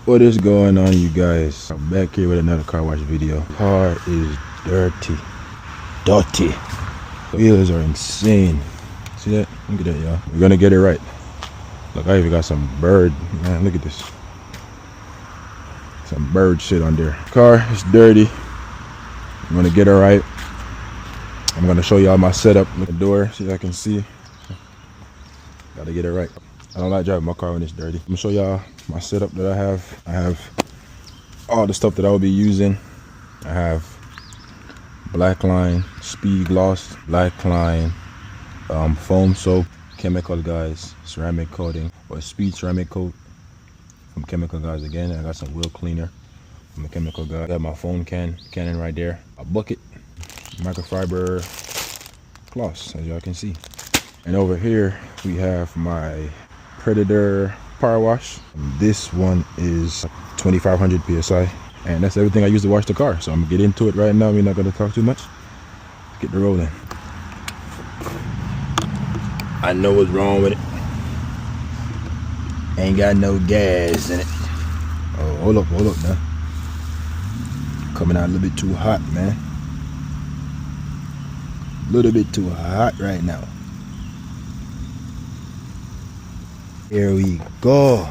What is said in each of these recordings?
What is going on, you guys? I'm back here with another car wash video. Car is dirty. Wheels are insane. See that? Look at that, y'all. We're gonna get it right. Look, I even got some bird. Man, look at this. Some bird shit on there. Car is dirty. I'm gonna get it right. I'm gonna show y'all my setup. Look at the door, see if I can see. Gotta get it right. I don't like driving my car when it's dirty. I'm gonna show y'all my setup that I have. I have all the stuff that I will be using. I have black line, speed gloss, black line, foam soap, chemical guys, ceramic coating, or speed ceramic coat from chemical guys again. I got some wheel cleaner from the chemical guy. I got my foam cannon right there, a bucket, microfiber cloths, as y'all can see. And over here we have my Predator power wash. This one is 2500 psi, and that's everything I use to wash the car. So I'm gonna get into it right now. We're not gonna talk too much. Let's get the rolling. I know what's wrong with it. Ain't got no gas in it. Oh, hold up now. Coming out a little bit too hot, man. A little bit too hot right now. Here we go.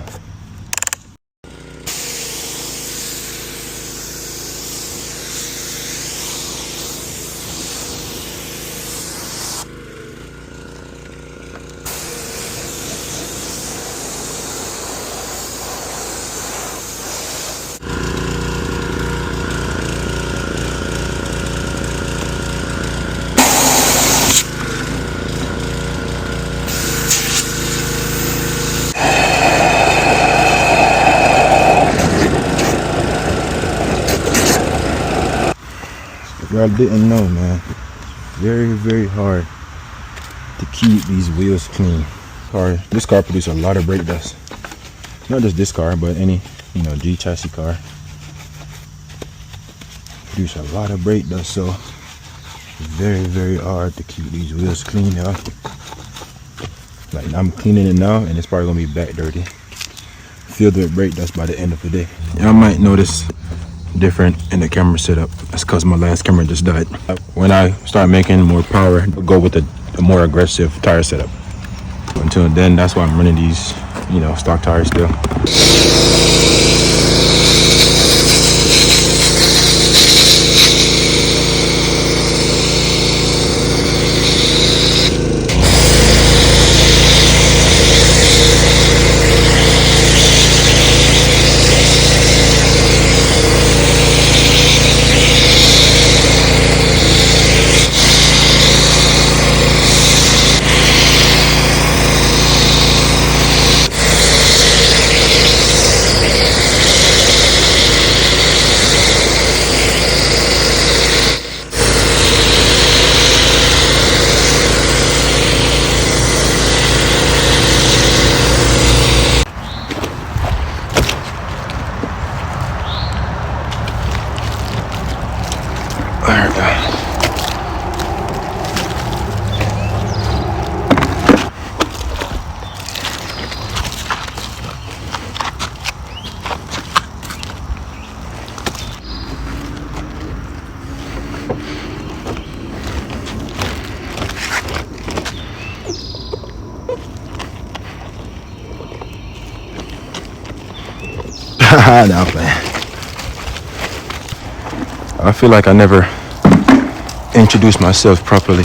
Y'all didn't know, man, very hard to keep these wheels clean. This car produces a lot of brake dust. Not just this car, but any G chassis car produce a lot of brake dust, so very hard to keep these wheels clean, y'all. Like, I'm cleaning it now and it's probably gonna be back dirty, filled with brake dust by the end of the day. Y'all might notice different in the camera setup. That's because my last camera just died. When I start making more power, I'll go with a more aggressive tire setup. Until then, that's why I'm running these stock tires still. Nah, man. I feel like I never introduced myself properly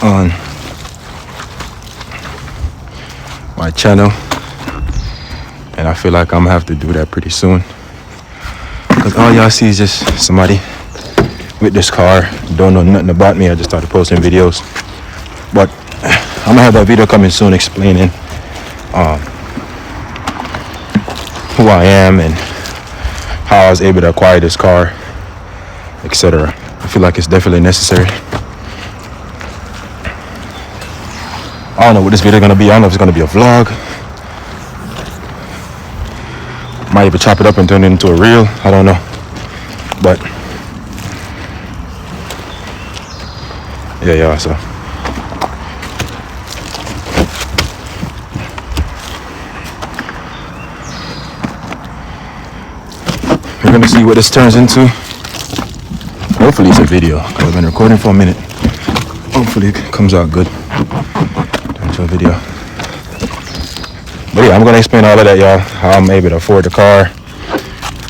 on my channel, and I feel like I'm gonna have to do that pretty soon, because all y'all see is just somebody with this car, don't know nothing about me. I just started posting videos, but I'm gonna have that video coming soon explaining who I am and how I was able to acquire this car, etc. I feel like it's definitely necessary. I don't know what this video is gonna be. I don't know if it's gonna be a vlog. Might even chop it up and turn it into a reel. I don't know. But yeah, so we're gonna see what this turns into. Hopefully it's a video, because I've been recording for a minute. Hopefully it comes out good. Into a video. But yeah, I'm gonna explain all of that, y'all. How I'm able to afford the car,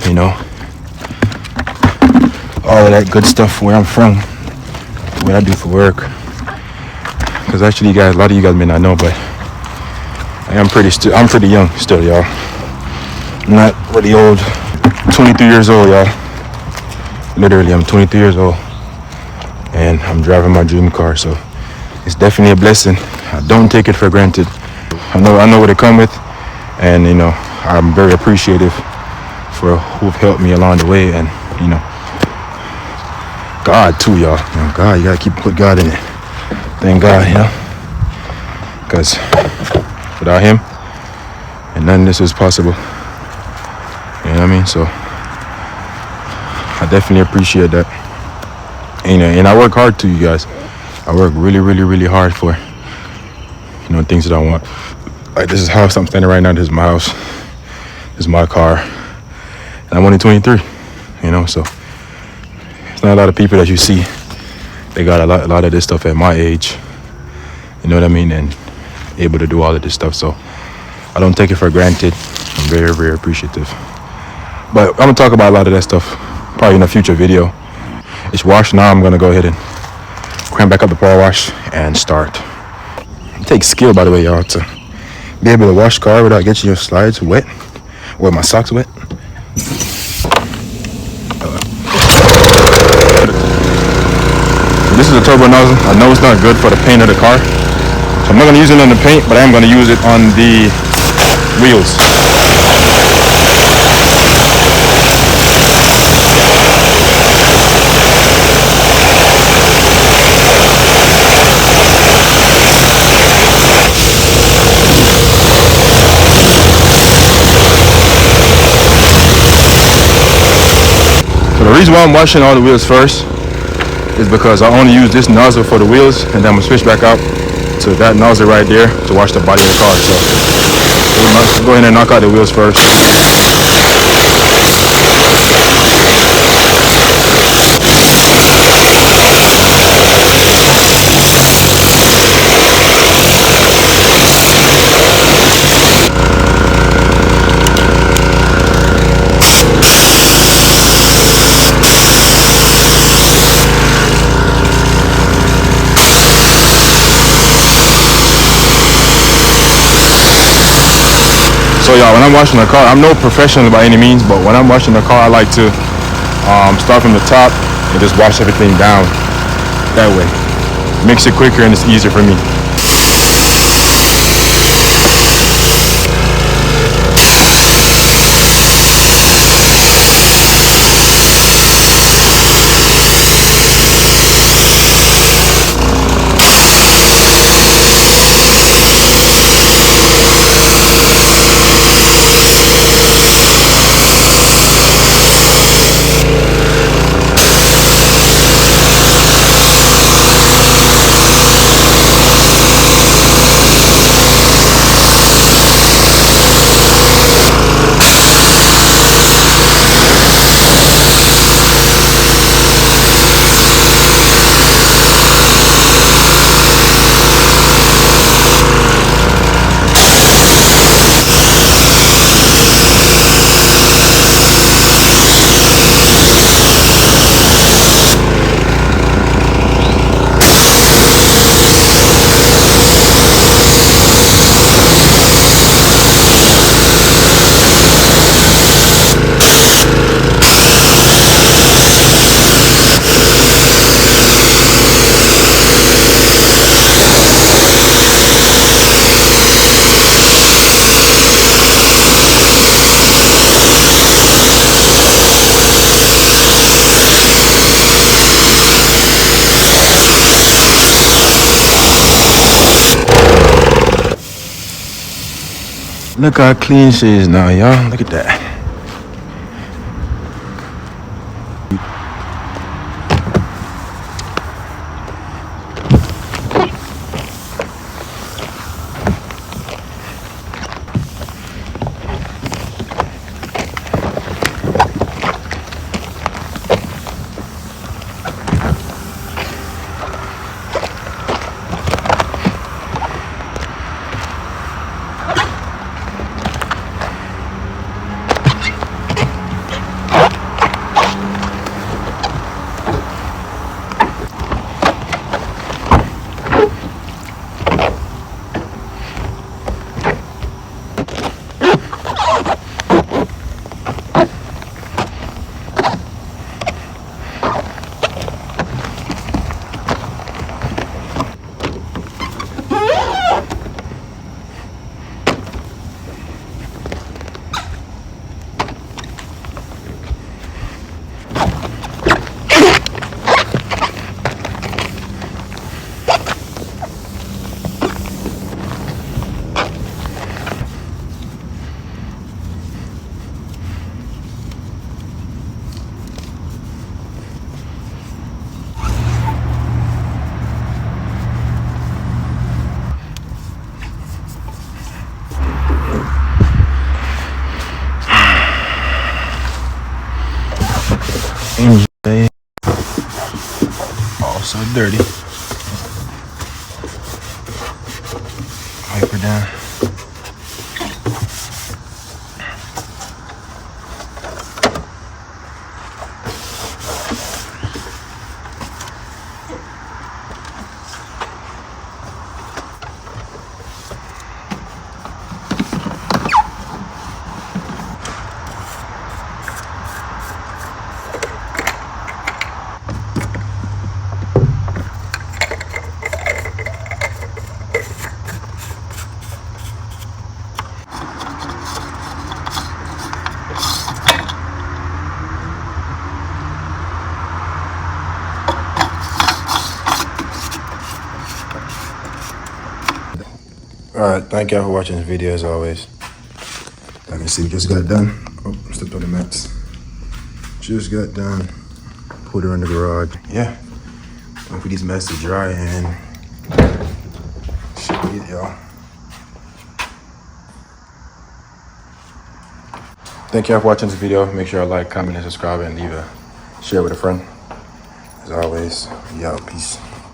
you know, all of that good stuff, where I'm from, what I do for work. Because actually, you guys, a lot of you guys may not know, but I'm pretty young still, y'all. I'm not really old. 23 years old, y'all. Literally, I'm 23 years old, and I'm driving my dream car. So it's definitely a blessing. I don't take it for granted. I know what it comes with, and you know, I'm very appreciative for who've helped me along the way, and you know, God too, y'all. You know, God, you gotta put God in it. Thank God, you know, because without Him, and none of this is possible. You know what I mean? So I definitely appreciate that. And I work hard too, you guys. I work really, really, really hard for, you know, things that I want. Like, this is the house I'm standing right now. This is my house. This is my car. And I'm only 23, you know, so it's not a lot of people that you see. They got a lot of this stuff at my age. You know what I mean? And able to do all of this stuff. So I don't take it for granted. I'm very, very appreciative. But I'm going to talk about a lot of that stuff probably in a future video. It's washed now. I'm going to go ahead and crank back up the power wash and start. It takes skill, by the way, y'all, to be able to wash the car without getting your slides wet or my socks wet. This is a turbo nozzle. I know it's not good for the paint of the car, so I'm not going to use it on the paint, but I am going to use it on the wheels. So the reason why I'm washing all the wheels first is because I only use this nozzle for the wheels, and then I'm gonna switch back out to that nozzle right there to wash the body of the car. So we'll go ahead and knock out the wheels first. So y'all, when I'm washing the car, I'm no professional by any means, but when I'm washing the car, I like to start from the top and just wash everything down that way. Makes it quicker and it's easier for me. Look how clean she is now, y'all. Look at that. it's dirty. Wipe her down. Alright, thank y'all for watching this video as always. Let me see, we just got done. Oh, stepped on the mats. Just got done. Put her in the garage. Yeah. Wait for these mats to dry and should be it, y'all. Thank y'all for watching this video. Make sure y'all like, comment, and subscribe, and leave a share with a friend. As always, y'all, peace.